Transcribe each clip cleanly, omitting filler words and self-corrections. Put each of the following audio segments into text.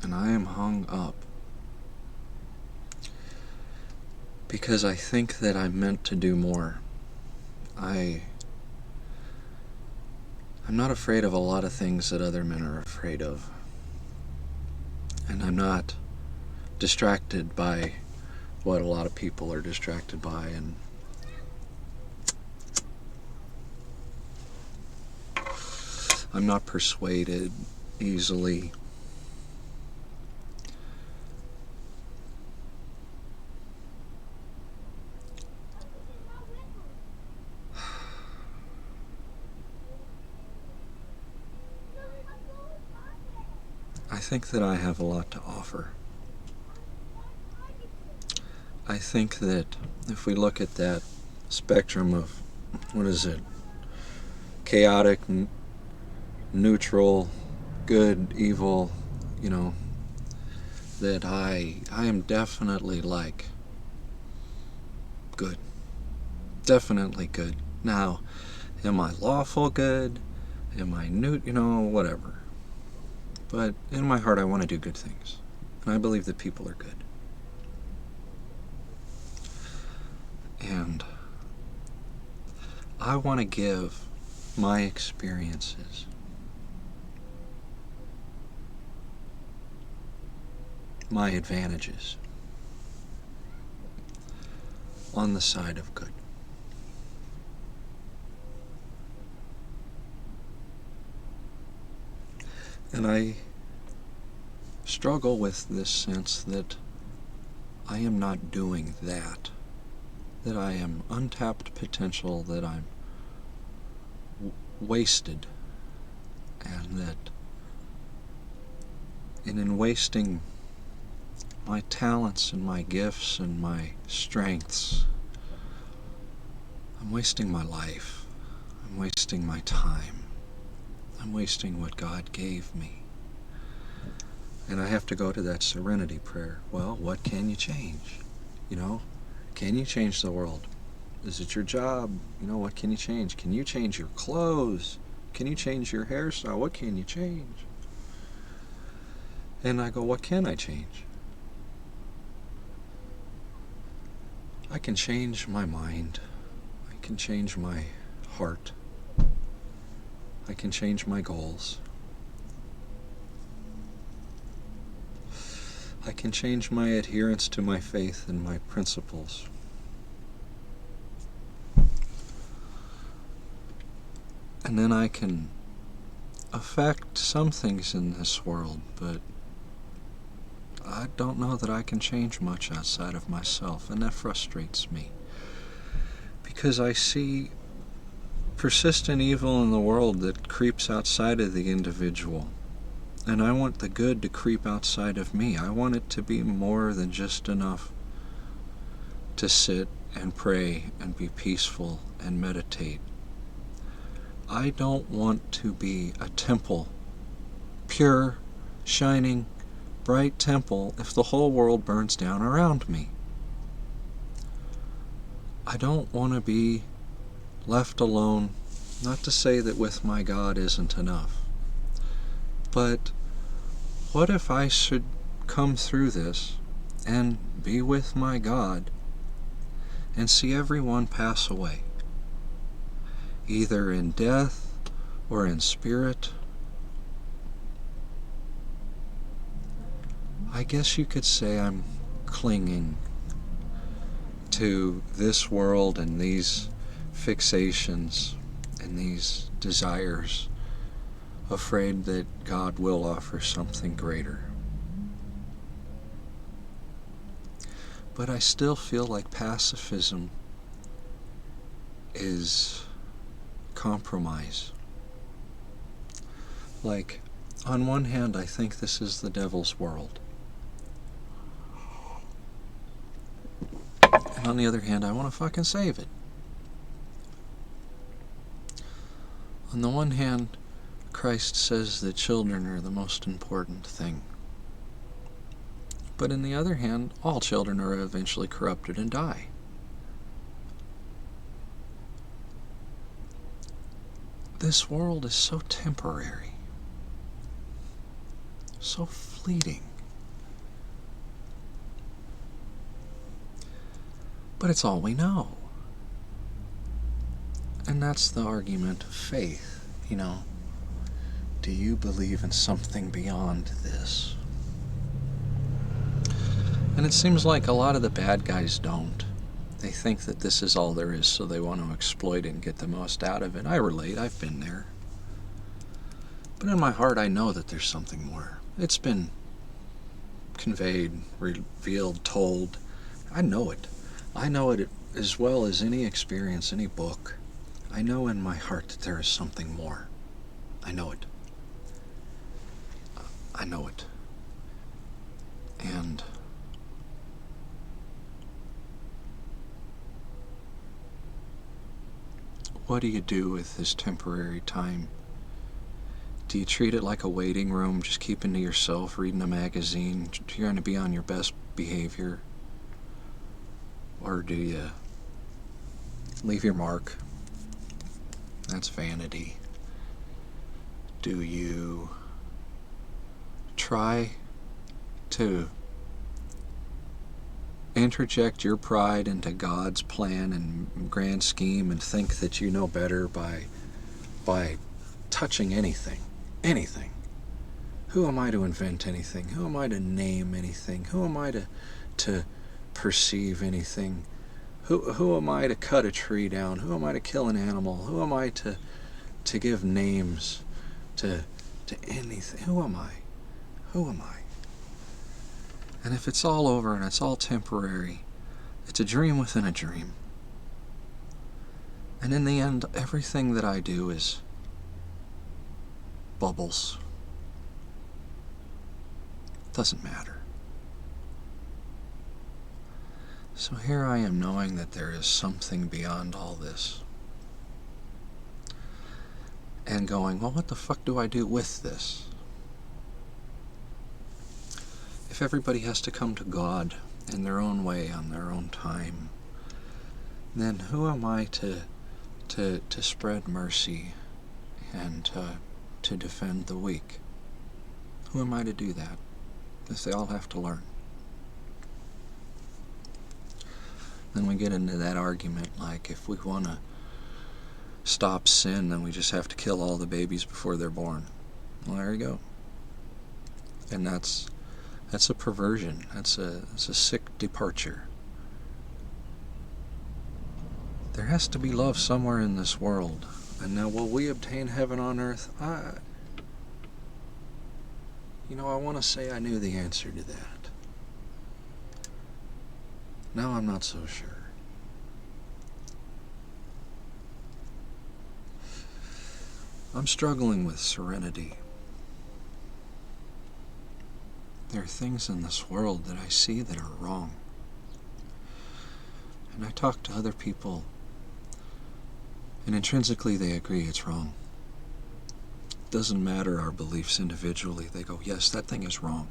and I am hung up because I think that I'm meant to do more. I'm not afraid of a lot of things that other men are afraid of. And I'm not distracted by what a lot of people are distracted by. And I'm not persuaded easily. I think that I have a lot to offer. I think that if we look at that spectrum of, what is it, chaotic, neutral, good, evil, that I am definitely like good. Definitely good. Now, am I lawful good? Am I whatever. But in my heart, I want to do good things. And I believe that people are good. And I want to give my experiences, my advantages, on the side of good. And I struggle with this sense that I am not doing that I am untapped potential, that I'm wasted, and that in wasting my talents and my gifts and my strengths, I'm wasting my life. I'm wasting my time. I'm wasting what God gave me. And I have to go to that serenity prayer. Well, what can you change? Can you change the world? Is it your job? What can you change? Can you change your clothes? Can you change your hairstyle? What can you change? And I go, what can I change? I can change my mind. I can change my heart. I can change my goals. I can change my adherence to my faith and my principles. And then I can affect some things in this world, but I don't know that I can change much outside of myself, and that frustrates me. Because I see persistent evil in the world that creeps outside of the individual. And I want the good to creep outside of me. I want it to be more than just enough to sit and pray and be peaceful and meditate. I don't want to be a temple, pure, shining, bright temple, if the whole world burns down around me. I don't want to be left alone, not to say that with my God isn't enough, but what if I should come through this and be with my God and see everyone pass away, either in death or in spirit? I guess you could say I'm clinging to this world and these fixations and these desires, afraid that God will offer something greater. But I still feel like pacifism is compromise. Like, on one hand, I think this is the devil's world. And on the other hand, I want to fucking save it. On the one hand, Christ says that children are the most important thing. But on the other hand, all children are eventually corrupted and die. This world is so temporary, so fleeting. But it's all we know. And that's the argument of faith, you know. Do you believe in something beyond this? And it seems like a lot of the bad guys don't. They think that this is all there is, so they want to exploit it and get the most out of it. I relate, I've been there. But in my heart, I know that there's something more. It's been conveyed, revealed, told. I know it. I know it as well as any experience, any book. I know in my heart that there is something more. I know it. I know it. And what do you do with this temporary time? Do you treat it like a waiting room, just keeping to yourself, reading a magazine, trying to be on your best behavior? Or do you leave your mark? That's vanity. Do you try to interject your pride into God's plan and grand scheme and think that you know better by touching anything? Anything. Who am I to invent anything? Who am I to name anything? Who am I to perceive anything? Who am I to cut a tree down? Who am I to kill an animal? Who am I to give names to anything? Who am I? Who am I? And if it's all over and it's all temporary, it's a dream within a dream. And in the end, everything that I do is bubbles. Doesn't matter. So here I am knowing that there is something beyond all this. And going, well, what the fuck do I do with this? If everybody has to come to God in their own way, on their own time, then who am I to spread mercy and to defend the weak? Who am I to do that if they all have to learn? Then we get into that argument, like if we want to stop sin, then we just have to kill all the babies before they're born. Well, there you go. And that's a perversion. That's a sick departure. There has to be love somewhere in this world. And now, will we obtain heaven on earth? I want to say I knew the answer to that. Now I'm not so sure. I'm struggling with serenity. There are things in this world that I see that are wrong. And I talk to other people, and intrinsically they agree it's wrong. It doesn't matter our beliefs individually. They go, yes, that thing is wrong.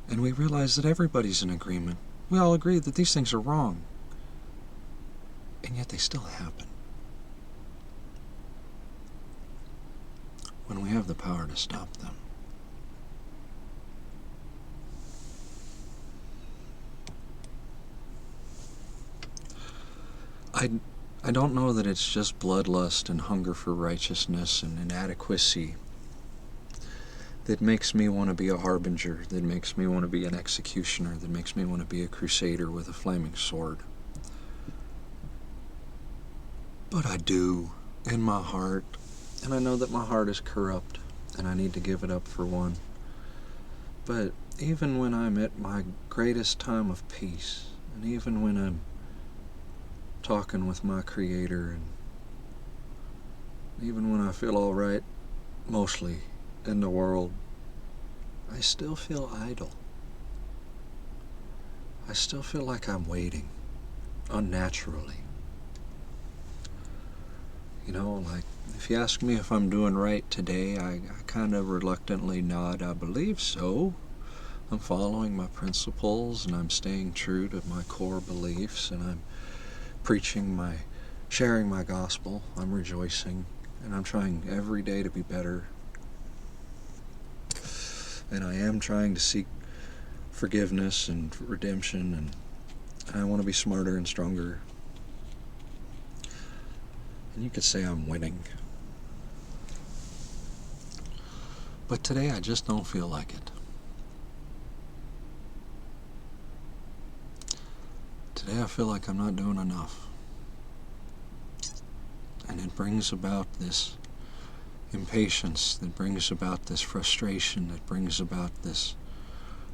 And we realize that everybody's in agreement. We all agree that these things are wrong. And yet they still happen. When we have the power to stop them. I don't know that it's just bloodlust and hunger for righteousness and inadequacy that makes me want to be a harbinger, that makes me want to be an executioner, that makes me want to be a crusader with a flaming sword. But I do, in my heart, and I know that my heart is corrupt, and I need to give it up for one. But even when I'm at my greatest time of peace, and even when I'm talking with my Creator, and even when I feel all right, mostly, in the world, I still feel idle. I still feel like I'm waiting, unnaturally. Like, if you ask me if I'm doing right today, I kind of reluctantly nod, I believe so. I'm following my principles, and I'm staying true to my core beliefs, and I'm sharing my gospel, I'm rejoicing, and I'm trying every day to be better. And I am trying to seek forgiveness and redemption, and I want to be smarter and stronger. And you could say I'm winning. But today I just don't feel like it. Today I feel like I'm not doing enough. And it brings about this impatience, that brings about this frustration, that brings about this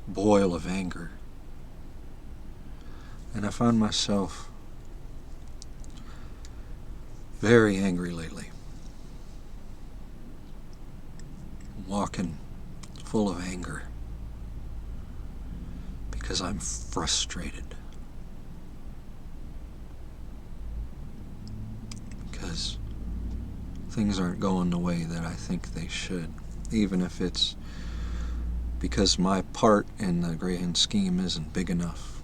boil of anger. And I found myself very angry lately. Walking full of anger because I'm frustrated. Because things aren't going the way that I think they should, even if it's because my part in the grand scheme isn't big enough.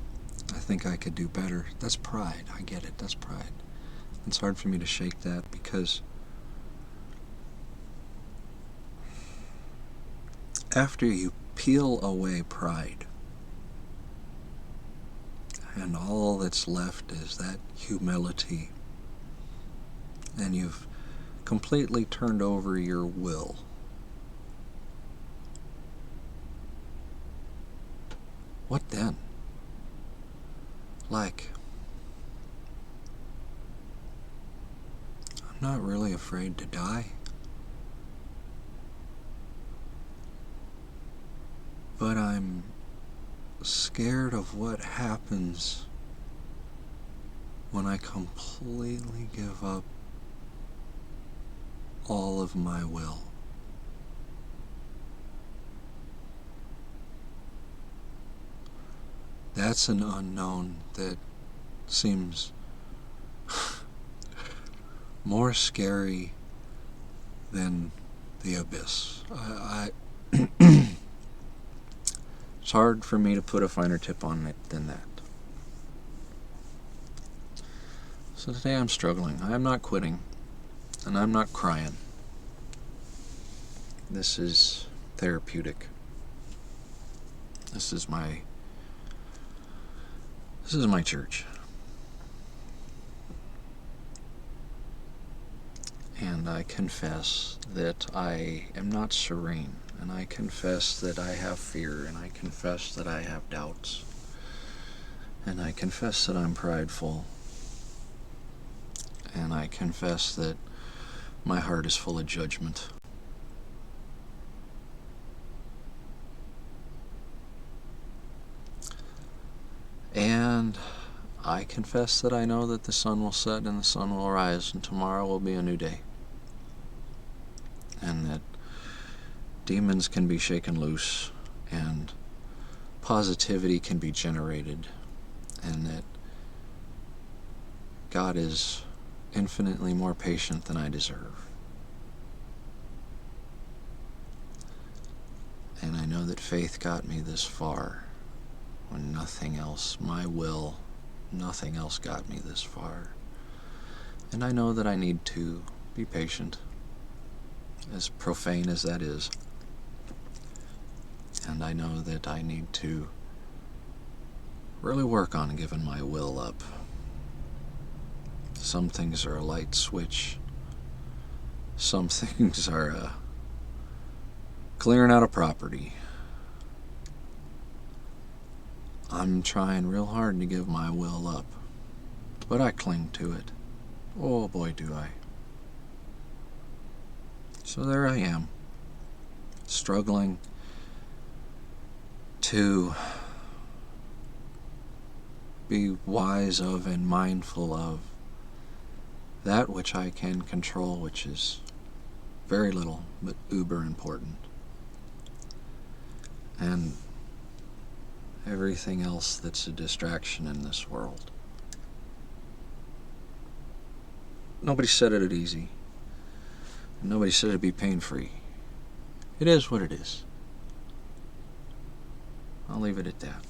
I think I could do better. That's pride. I get it. That's pride. It's hard for me to shake that because after you peel away pride and all that's left is that humility, and you've completely turned over your will, what then? Like, I'm not really afraid to die, but I'm scared of what happens when I completely give up all of my will. That's an unknown that seems more scary than the abyss. It's hard for me to put a finer tip on it than that. So today I'm struggling. I'm not quitting, and I'm not crying. This is therapeutic. This is my church. And I confess that I am not serene, and I confess that I have fear, and I confess that I have doubts, and I confess that I'm prideful, and I confess that my heart is full of judgment. And I confess that I know that the sun will set and the sun will rise, and tomorrow will be a new day. And that demons can be shaken loose, and positivity can be generated, and that God is infinitely more patient than I deserve. And I know that faith got me this far when nothing else, my will, nothing else got me this far. And I know that I need to be patient, as profane as that is. And I know that I need to really work on giving my will up. Some things are a light switch. Some things are clearing out a property. I'm trying real hard to give my will up, but I cling to it. Oh boy, do I. So there I am, struggling to be wise of and mindful of that which I can control, which is very little, but uber important. And everything else that's a distraction in this world. Nobody said it'd easy. Nobody said it'd be pain-free. It is what it is. I'll leave it at that.